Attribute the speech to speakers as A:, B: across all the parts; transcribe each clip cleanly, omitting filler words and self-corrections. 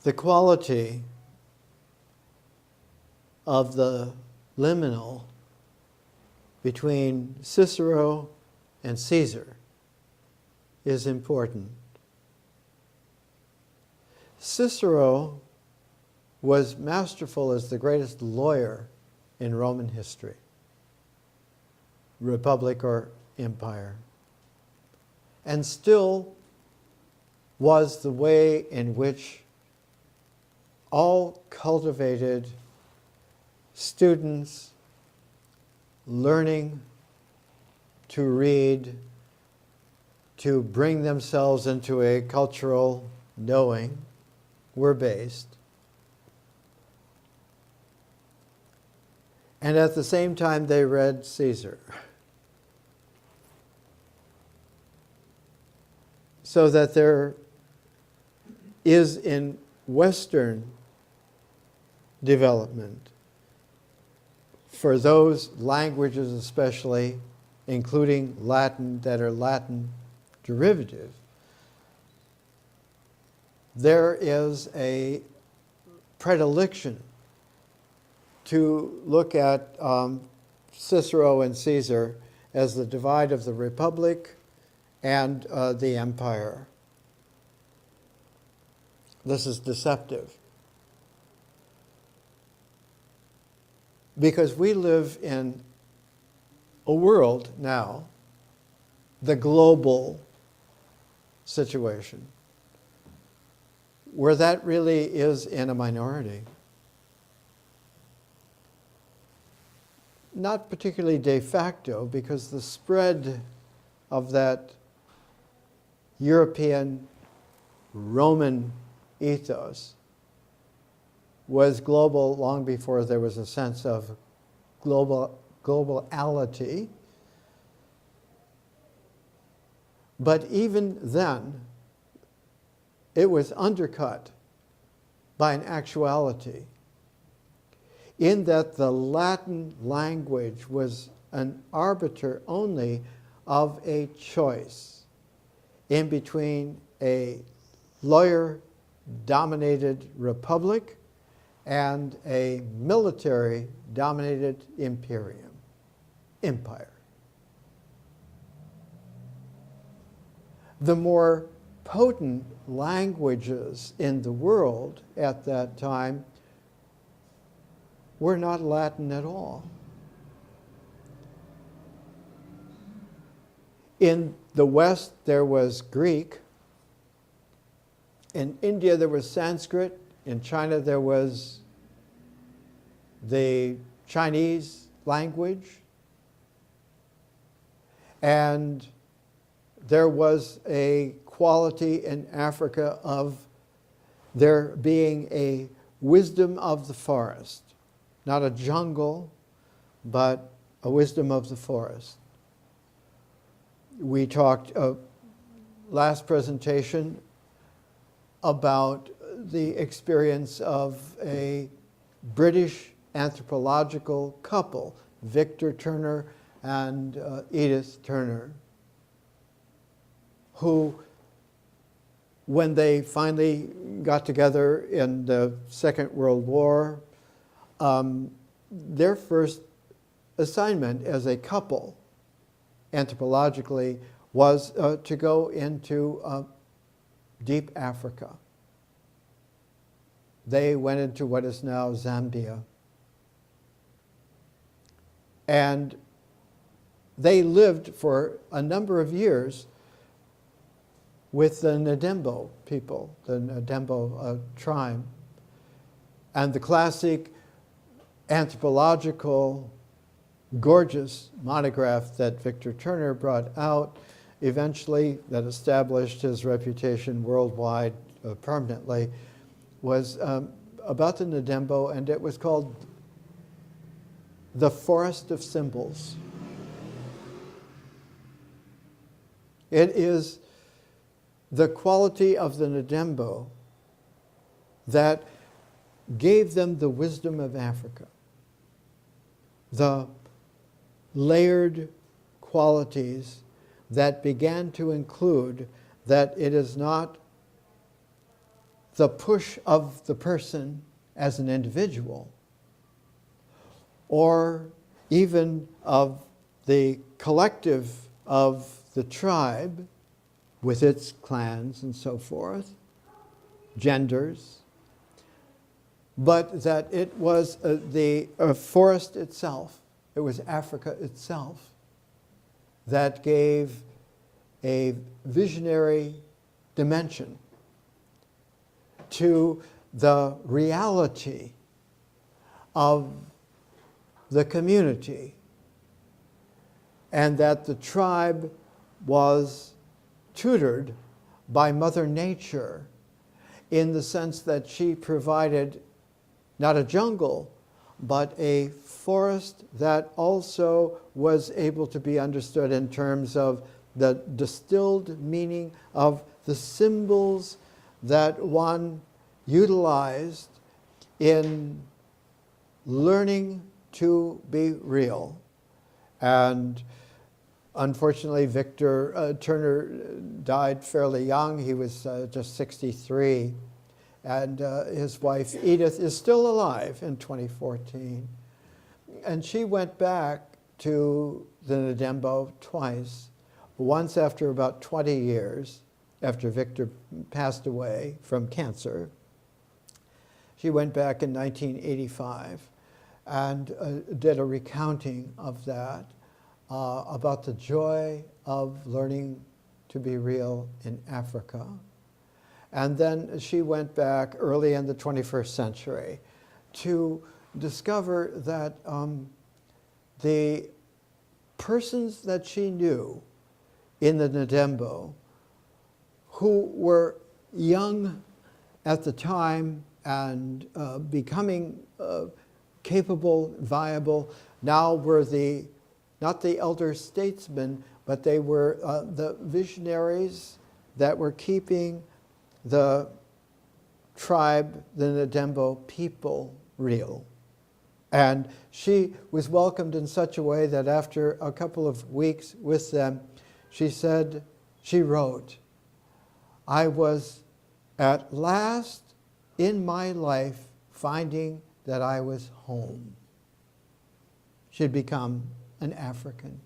A: the quality of the liminal between Cicero and Caesar is important. Cicero was masterful as the greatest lawyer in Roman history, republic or empire, and still was the way in which all cultivated students learning to read, to bring themselves into a cultural knowing, were based. And at the same time, they read Caesar. So that there is in Western development, for those languages especially, including Latin, that are Latin derivative, there is a predilection to look at Cicero and Caesar as the divide of the republic and the empire. This is deceptive, because we live in a world now, the global situation, where that really is in a minority. Not particularly de facto, because the spread of that European Roman ethos was global long before there was a sense of globality. But even then, it was undercut by an actuality in that the Latin language was an arbiter only of a choice in between a lawyer-dominated republic and a military-dominated empire. The more potent languages in the world at that time were not Latin at all. In the West, there was Greek. In India, there was Sanskrit. In China, there was the Chinese language. And there was a quality in Africa of there being a wisdom of the forest. Not a jungle, but a wisdom of the forest. We talked last presentation about the experience of a British anthropological couple, Victor Turner and Edith Turner, who, when they finally got together in the Second World War, their first assignment as a couple, anthropologically, was to go into deep Africa. They went into what is now Zambia. And they lived for a number of years with the Ndembo people, the Ndembo tribe. And the classic anthropological, gorgeous monograph that Victor Turner brought out, eventually that established his reputation worldwide permanently, was about the Ndembo, and it was called The Forest of Symbols. It is the quality of the Ndembo that gave them the wisdom of Africa, the layered qualities that began to include that it is not the push of the person as an individual, or even of the collective of the tribe with its clans and so forth, genders, but that it was the forest itself, it was Africa itself, that gave a visionary dimension to the reality of the community, and that the tribe was tutored by Mother Nature in the sense that she provided not a jungle, but a forest that also was able to be understood in terms of the distilled meaning of the symbols that one utilized in learning to be real. And unfortunately, Victor Turner died fairly young. He was just 63. And his wife, Edith, is still alive in 2014. And she went back to the Ndembo twice, once after about 20 years, after Victor passed away from cancer. She went back in 1985 and did a recounting of that, about the joy of learning to be real in Africa. And then she went back early in the 21st century to discover that the persons that she knew in the Ndembo, who were young at the time and becoming capable, viable, now were not the elder statesmen, but they were the visionaries that were keeping the tribe, the Ndembo people, real. And she was welcomed in such a way that after a couple of weeks with them, she wrote, "I was at last in my life finding that I was home." She'd become an African.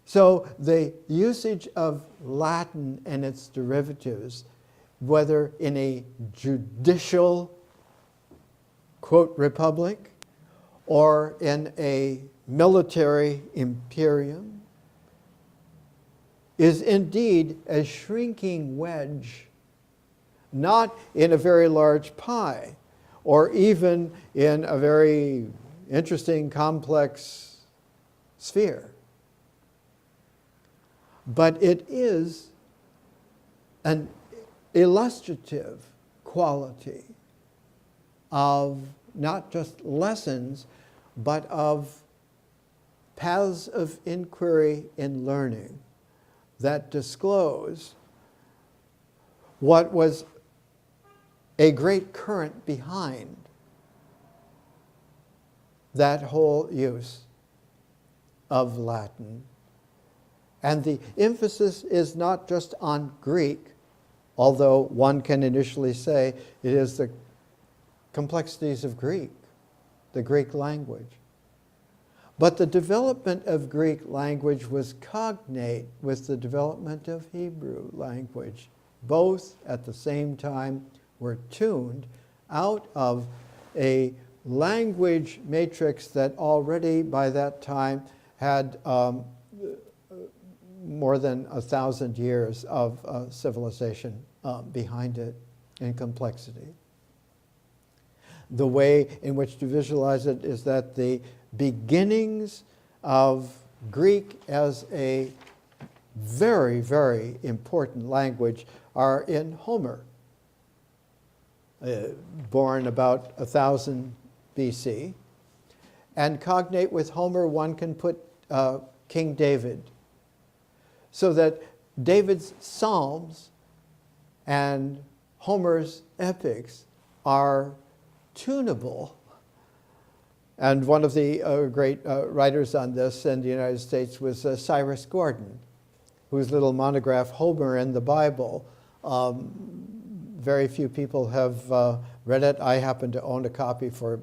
A: So the usage of Latin and its derivatives, whether in a judicial, quote, republic, or in a military imperium, is indeed a shrinking wedge, not in a very large pie, or even in a very interesting, complex sphere. But it is an illustrative quality of not just lessons, but of paths of inquiry in learning that disclose what was a great current behind that whole use of Latin. And the emphasis is not just on Greek, although one can initially say it is the complexities of Greek, the Greek language. But the development of Greek language was cognate with the development of Hebrew language. Both at the same time were tuned out of a language matrix that already by that time had more than 1,000 years of civilization behind it in complexity. The way in which to visualize it is that the beginnings of Greek as a very, very important language are in Homer, born about 1000 BC. And cognate with Homer, one can put King David, so that David's Psalms and Homer's epics are tunable. And one of the great writers on this in the United States was Cyrus Gordon. whose little monograph, Homer in the Bible. Very few people have read it. I happen to own a copy for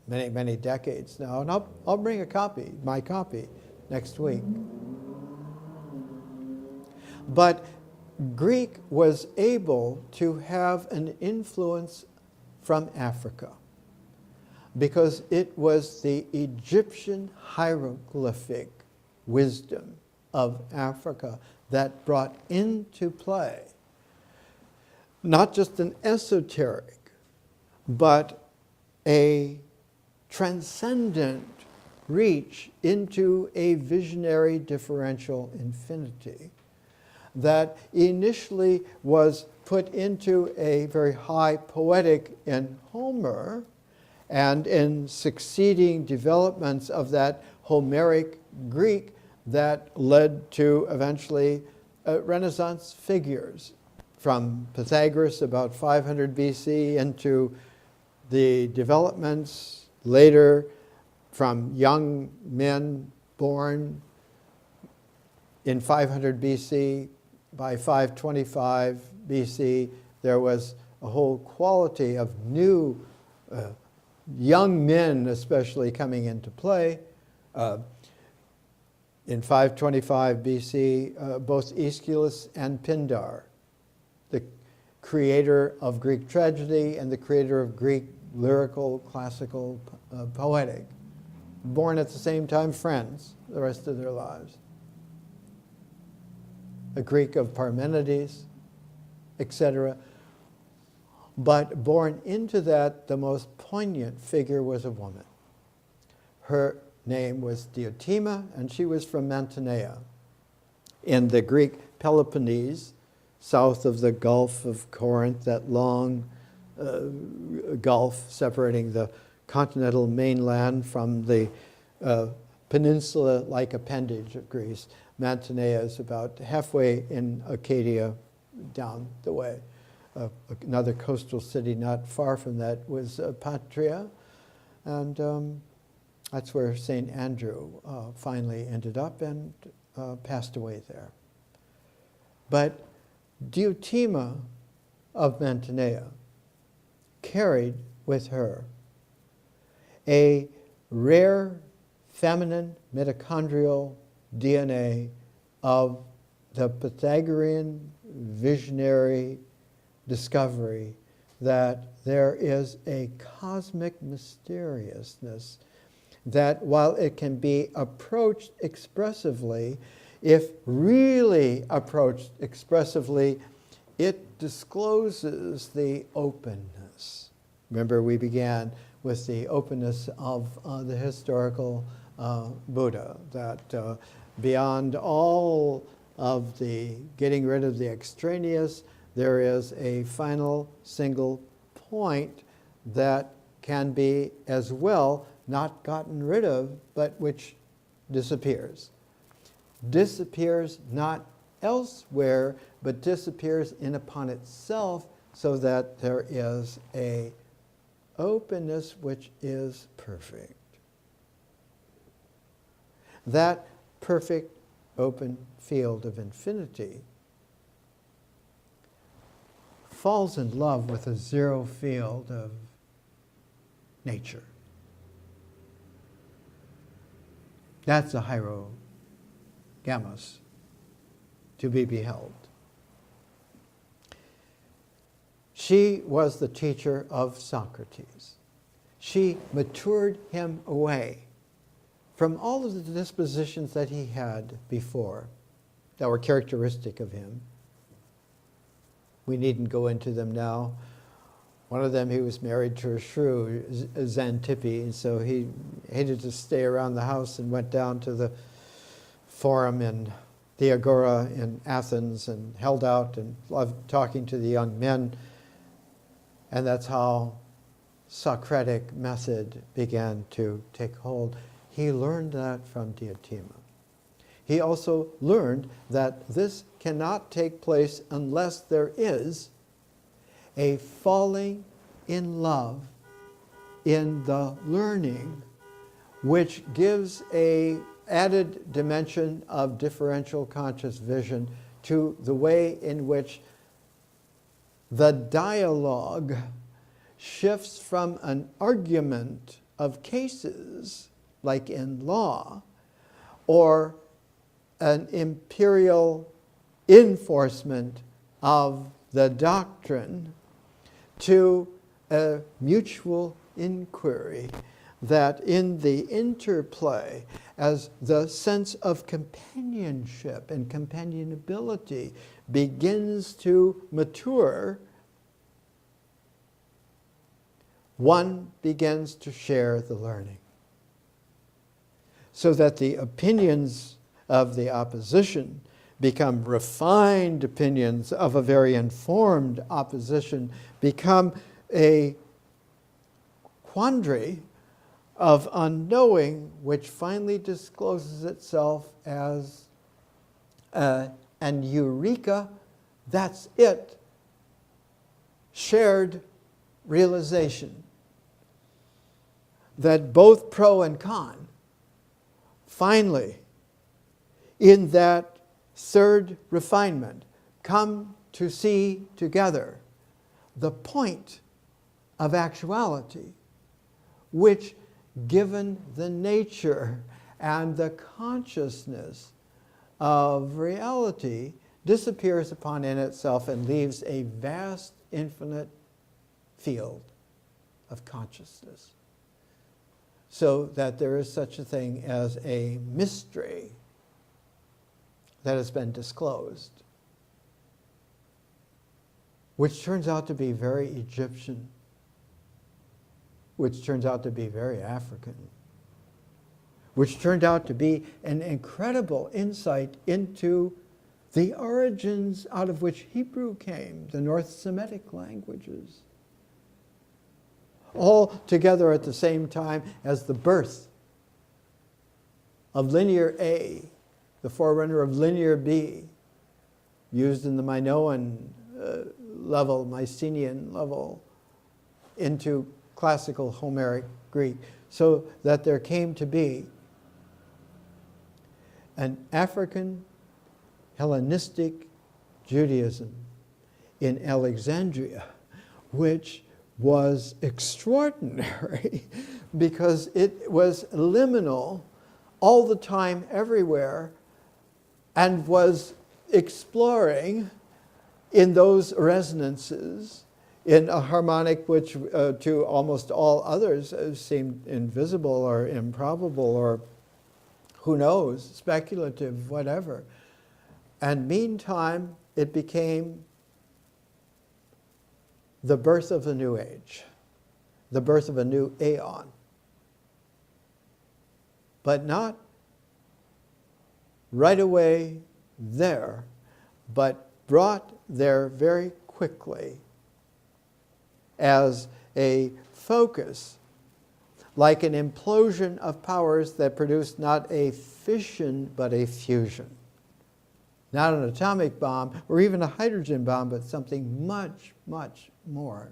A: many, many decades now, and I'll bring a copy, my copy, next week. But Greek was able to have an influence from Africa because it was the Egyptian hieroglyphic wisdom of Africa that brought into play not just an esoteric, but a transcendent reach into a visionary differential infinity that initially was put into a very high poetic in Homer, and in succeeding developments of that Homeric Greek that led to eventually Renaissance figures, from Pythagoras about 500 BC into the developments later from young men born in 500 BC. By 525 BC, there was a whole quality of new young men especially coming into play. In 525 BC, both Aeschylus and Pindar, the creator of Greek tragedy and the creator of Greek lyrical, classical, poetic, born at the same time, friends the rest of their lives. A Greek of Parmenides, etc. But born into that, the most poignant figure was a woman. Her name was Diotima, and she was from Mantinea in the Greek Peloponnese, south of the Gulf of Corinth, that long gulf separating the continental mainland from the peninsula-like appendage of Greece. Mantinea is about halfway in Acadia, down the way. Another coastal city not far from that was Patria, and that's where St. Andrew finally ended up and passed away there. But Diotima of Mantinea carried with her a rare feminine mitochondrial DNA of the Pythagorean visionary discovery that there is a cosmic mysteriousness that, while it can be approached expressively, if really approached expressively, it discloses the openness. Remember, we began with the openness of the historical Buddha, that beyond all of the getting rid of the extraneous, there is a final single point that can be as well not gotten rid of, but which disappears. Disappears not elsewhere, but disappears in upon itself, so that there is a openness which is perfect. That perfect open field of infinity falls in love with a zero field of nature. That's a hierogamos to be beheld. She was the teacher of Socrates. She matured him away from all of the dispositions that he had before that were characteristic of him. We needn't go into them now. One of them, he was married to a shrew, Xantippe, and so he hated to stay around the house and went down to the forum in the Agora in Athens and held out and loved talking to the young men. And that's how Socratic method began to take hold. He learned that from Diotima. He also learned that this cannot take place unless there is a falling in love in the learning, which gives a added dimension of differential conscious vision to the way in which the dialogue shifts from an argument of cases, like in law, or an imperial enforcement of the doctrine, to a mutual inquiry that in the interplay, as the sense of companionship and companionability begins to mature, one begins to share the learning. So that the opinions of the opposition become refined opinions of a very informed opposition, become a quandary of unknowing, which finally discloses itself as an eureka, that's it, shared realization that both pro and con finally, in that third refinement, come to see together the point of actuality, which, given the nature and the consciousness of reality, disappears upon in itself and leaves a vast, infinite field of consciousness. So that there is such a thing as a mystery that has been disclosed, which turns out to be very Egyptian, which turns out to be very African, which turned out to be an incredible insight into the origins out of which Hebrew came, the North Semitic languages, all together at the same time as the birth of linear A, the forerunner of linear B, used in the Minoan level, Mycenaean level, into classical Homeric Greek, so that there came to be an African Hellenistic Judaism in Alexandria, which was extraordinary because it was liminal all the time, everywhere, and was exploring in those resonances in a harmonic which to almost all others seemed invisible or improbable or who knows, speculative, whatever. And meantime, it became the birth of a new age, the birth of a new aeon. But not right away there, but brought there very quickly as a focus, like an implosion of powers that produced not a fission, but a fusion. Not an atomic bomb or even a hydrogen bomb, but something much, much more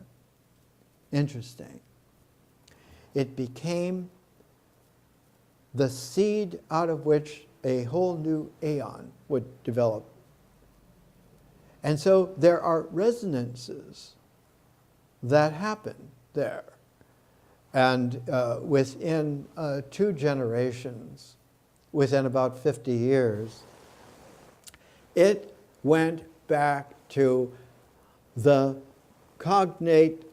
A: interesting. It became the seed out of which a whole new aeon would develop. And so there are resonances that happen there. And within 2 generations, within about 50 years, it went back to the cognate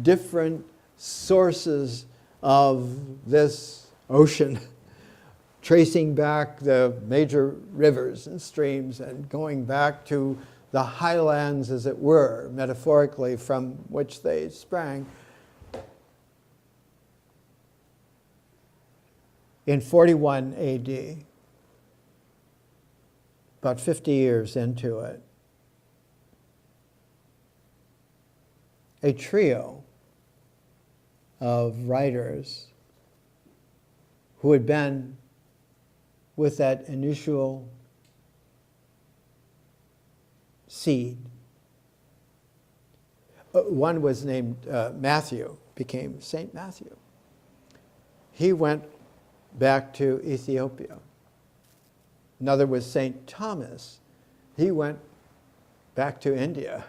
A: different sources of this ocean, tracing back the major rivers and streams and going back to the highlands, as it were, metaphorically, from which they sprang. In 41 AD, about 50 years into it, a trio of writers who had been with that initial seed. One was named Matthew, became Saint Matthew. He went back to Ethiopia Another was St. Thomas. He went back to India.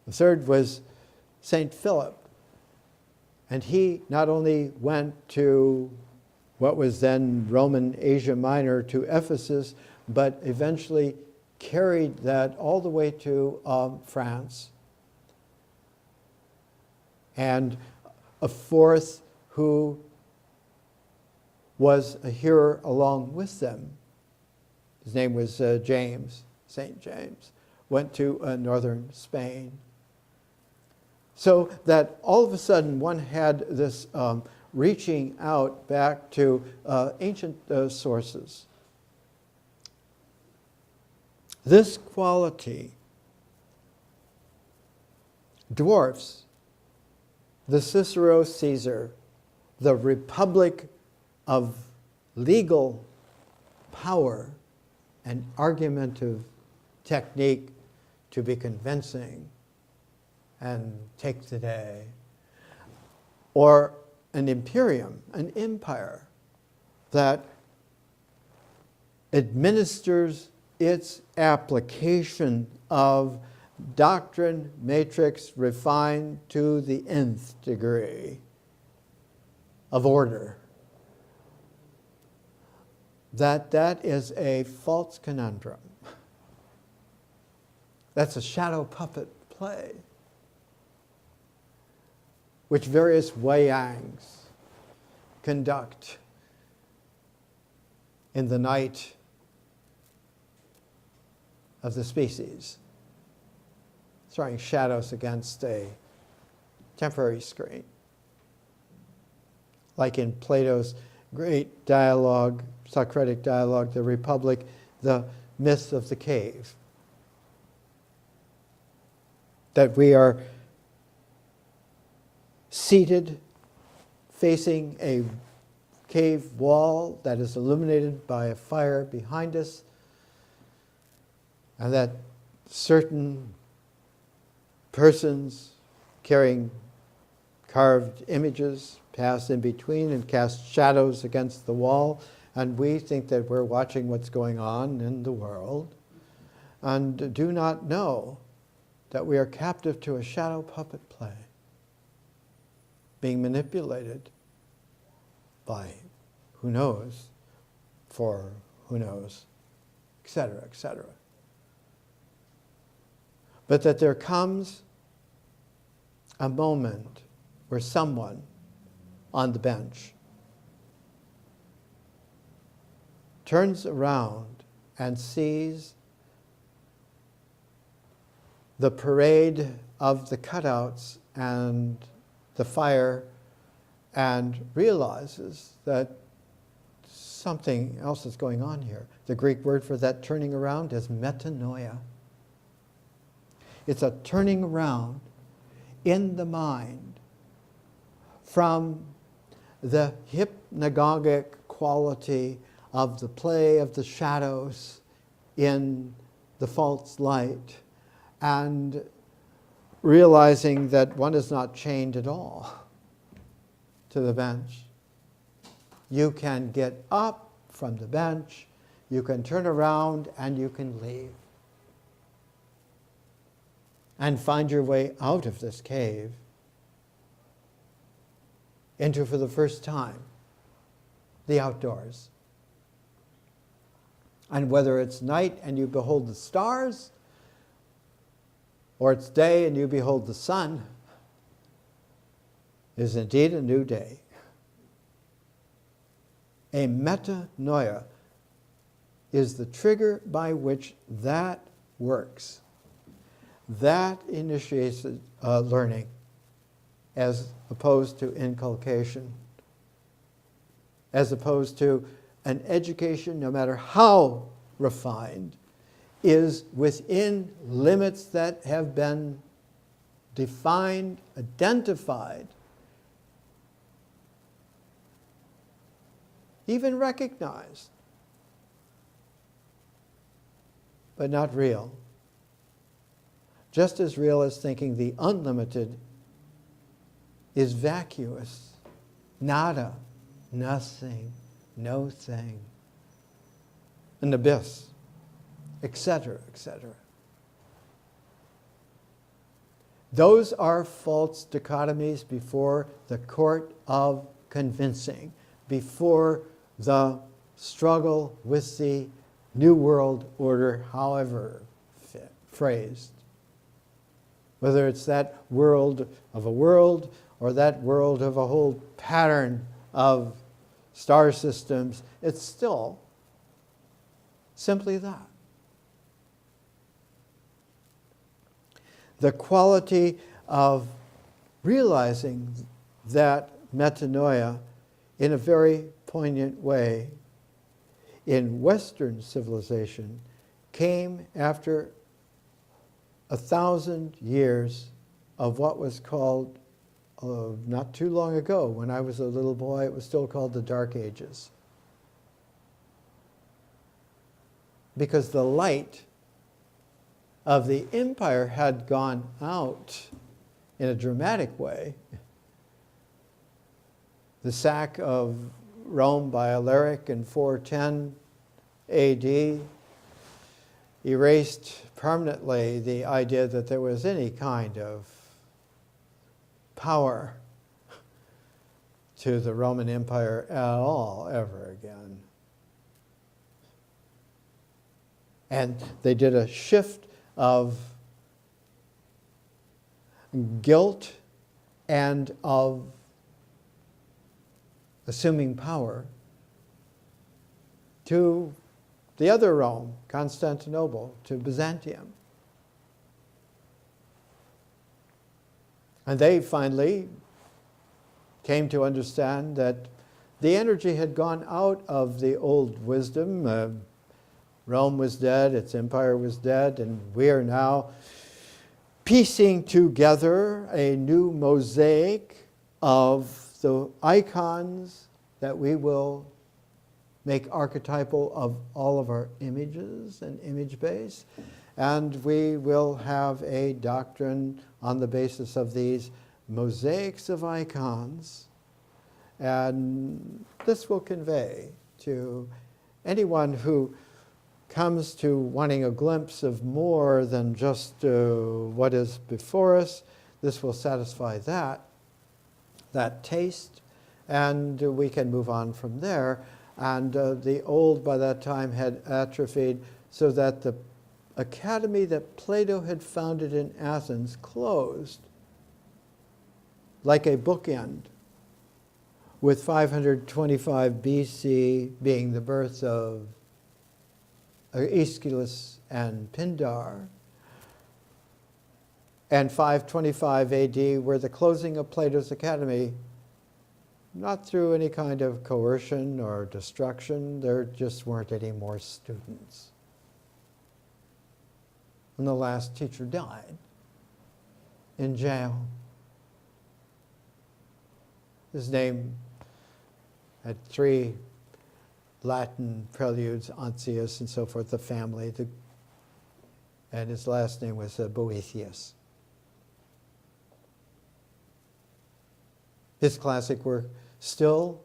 A: The third was St. Philip. And he not only went to what was then Roman Asia Minor, to Ephesus, but eventually carried that all the way to France. And a fourth who was a hearer along with them, his name was James, St. James, went to northern Spain. So that all of a sudden one had this reaching out back to ancient sources. This quality dwarfs the Cicero Caesar, the republic of legal power and argumentative technique to be convincing and take the day, or an imperium, an empire that administers its application of doctrine matrix refined to the nth degree of order. That is a false conundrum. That's a shadow puppet play, which various Weiyangs conduct in the night of the species, throwing shadows against a temporary screen. Like in Plato's great dialogue, Socratic dialogue, The Republic, the myth of the cave. That we are seated facing a cave wall that is illuminated by a fire behind us, and that certain persons carrying carved images pass in between and cast shadows against the wall, and we think that we're watching what's going on in the world and do not know that we are captive to a shadow puppet play, being manipulated by who knows, for who knows, etc., etc. But that there comes a moment where someone on the bench turns around and sees the parade of the cutouts and the fire and realizes that something else is going on here. The Greek word for that turning around is metanoia. It's a turning around in the mind from the hypnagogic quality of the play of the shadows in the false light, and realizing that one is not chained at all to the bench. You can get up from the bench, you can turn around, and you can leave. And find your way out of this cave into, for the first time, the outdoors. And whether it's night and you behold the stars, or it's day and you behold the sun, is indeed a new day. A metanoia is the trigger by which that works. That initiates learning as opposed to inculcation, as opposed to an education, no matter how refined, is within limits that have been defined, identified, even recognized, but not real. Just as real as thinking the unlimited is vacuous, nada, nothing, no thing. an abyss, etc., etc. Those are false dichotomies before the court of convincing, before the struggle with the New World Order, however phrased. Whether it's that world of a world or that world of a whole pattern of star systems, it's still simply that. The quality of realizing that metanoia in a very poignant way in Western civilization came after 1,000 years of what was called, not too long ago, when I was a little boy, it was still called the Dark Ages. Because the light of the empire had gone out in a dramatic way. The sack of Rome by Alaric in 410 AD erased permanently the idea that there was any kind of power to the Roman Empire at all, ever again. And they did a shift of guilt and of assuming power to the other Rome, Constantinople, to Byzantium. And they finally came to understand that the energy had gone out of the old wisdom. Rome was dead, its empire was dead, and we are now piecing together a new mosaic of the icons that we will make archetypal of all of our images and image base. And we will have a doctrine on the basis of these mosaics of icons. And this will convey to anyone who comes to wanting a glimpse of more than just what is before us. This will satisfy that taste, and we can move on from there. And the old by that time had atrophied, so that the academy that Plato had founded in Athens closed like a bookend, with 525 BC being the birth of Aeschylus and Pindar, and 525 AD were the closing of Plato's academy, not through any kind of coercion or destruction. There just weren't any more students. And the last teacher died in jail. His name had 3 Latin preludes, Onsius and so forth, the family, and his last name was Boethius. His classic work still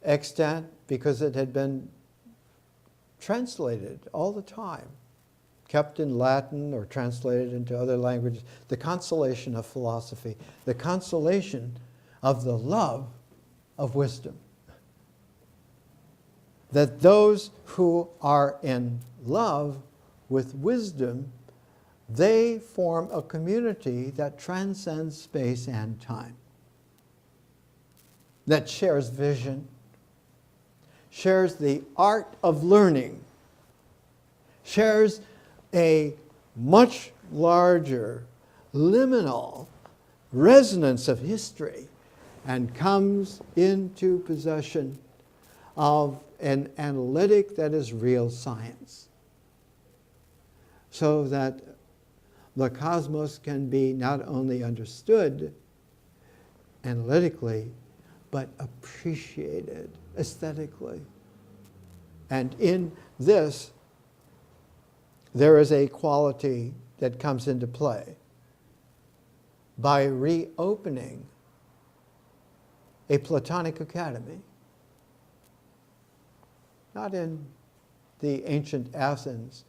A: extant because it had been translated all the time, kept in Latin or translated into other languages. The consolation of philosophy, the consolation of the love of wisdom. That those who are in love with wisdom, they form a community that transcends space and time, that shares vision, shares the art of learning, shares a much larger liminal resonance of history, and comes into possession of an analytic that is real science, so that the cosmos can be not only understood analytically, but appreciated aesthetically. And in this, there is a quality that comes into play by reopening a Platonic academy. Not in the ancient Athens,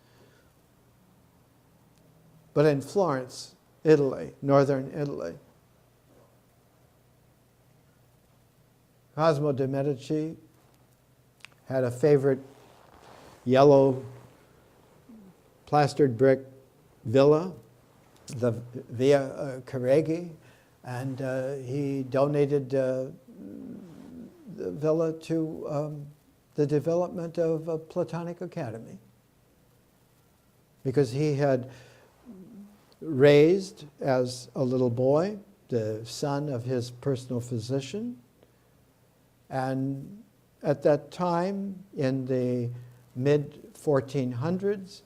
A: but in Florence, Italy, northern Italy. Cosimo de' Medici had a favorite yellow plastered brick villa, the Via Caregi, and he donated the villa to the development of a Platonic Academy, because he had raised, as a little boy, the son of his personal physician. And at that time, in the mid-1400s,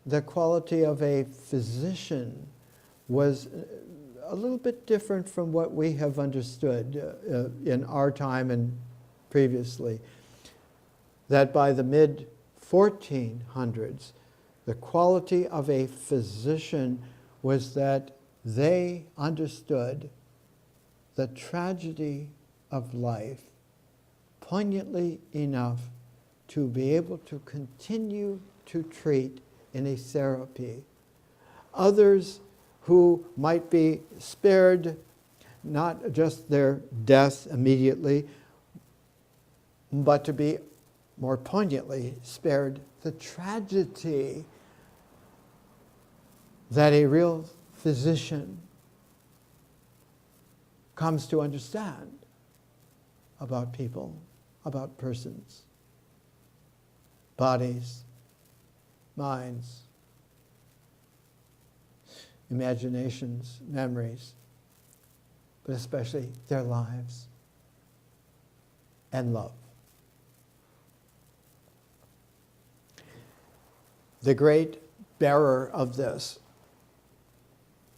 A: the quality of a physician was a little bit different from what we have understood in our time and previously. That by the mid-1400s, the quality of a physician was that they understood the tragedy of life poignantly enough to be able to continue to treat in a therapy others who might be spared not just their death immediately, but to be more poignantly spared the tragedy that a real physician comes to understand about people, about persons, bodies, minds, imaginations, memories, but especially their lives and love. The great bearer of this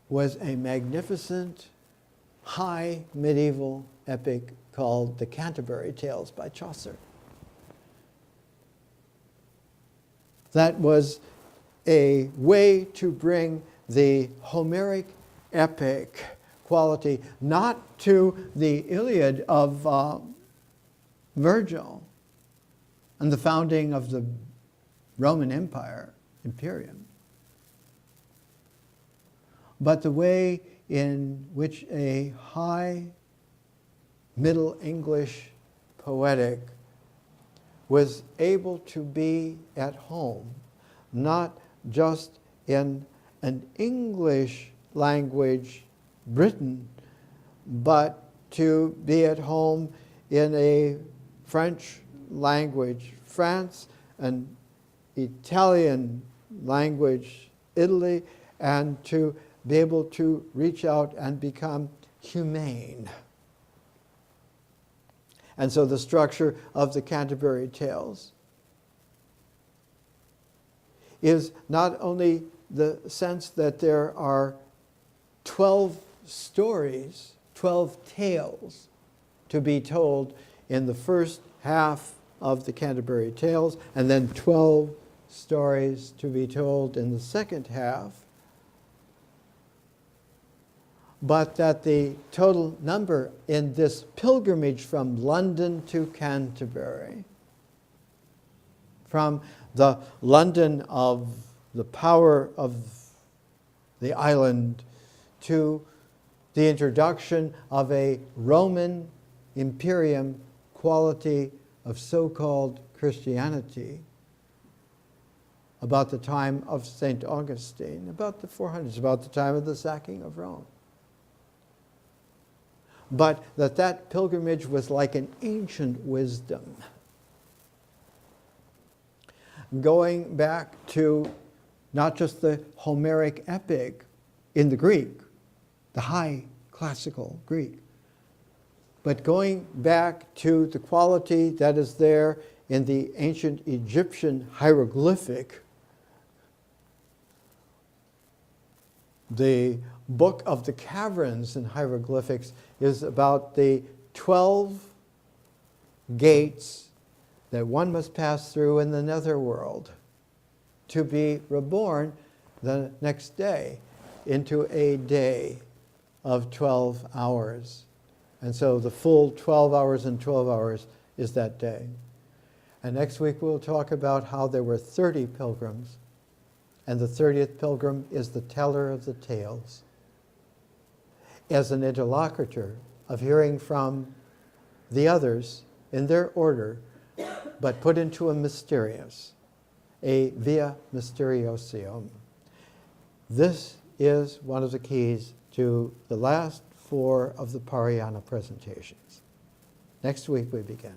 A: was a magnificent, high medieval epic called The Canterbury Tales by Chaucer. That was a way to bring the Homeric epic quality not to the Iliad of Virgil and the founding of the Roman Empire, Imperium, but the way in which a high Middle English poetic was able to be at home, not just in an English language Britain, but to be at home in a French language France, an Italian language Italy, and to be able to reach out and become humane. And so the structure of the Canterbury Tales is not only the sense that there are 12 stories, 12 tales to be told in the first half of the Canterbury Tales, and then 12 stories to be told in the second half, but that the total number in this pilgrimage from London to Canterbury, from the London of the power of the island to the introduction of a Roman imperium quality of so-called Christianity, about the time of St. Augustine, about the 400s, about the time of the sacking of Rome. But that pilgrimage was like an ancient wisdom, going back to not just the Homeric epic in the Greek, the high classical Greek, but going back to the quality that is there in the ancient Egyptian hieroglyphic. The Book of the Caverns in hieroglyphics is about the 12 gates that one must pass through in the netherworld to be reborn the next day into a day of 12 hours. And so the full 12 hours and 12 hours is that day. And next week we'll talk about how there were 30 pilgrims, and the 30th pilgrim is the teller of the tales, as an interlocutor of hearing from the others in their order, but put into a mysterious, a via mysteriosium. This is one of the keys to the last 4 of the Parayana presentations. Next week we begin.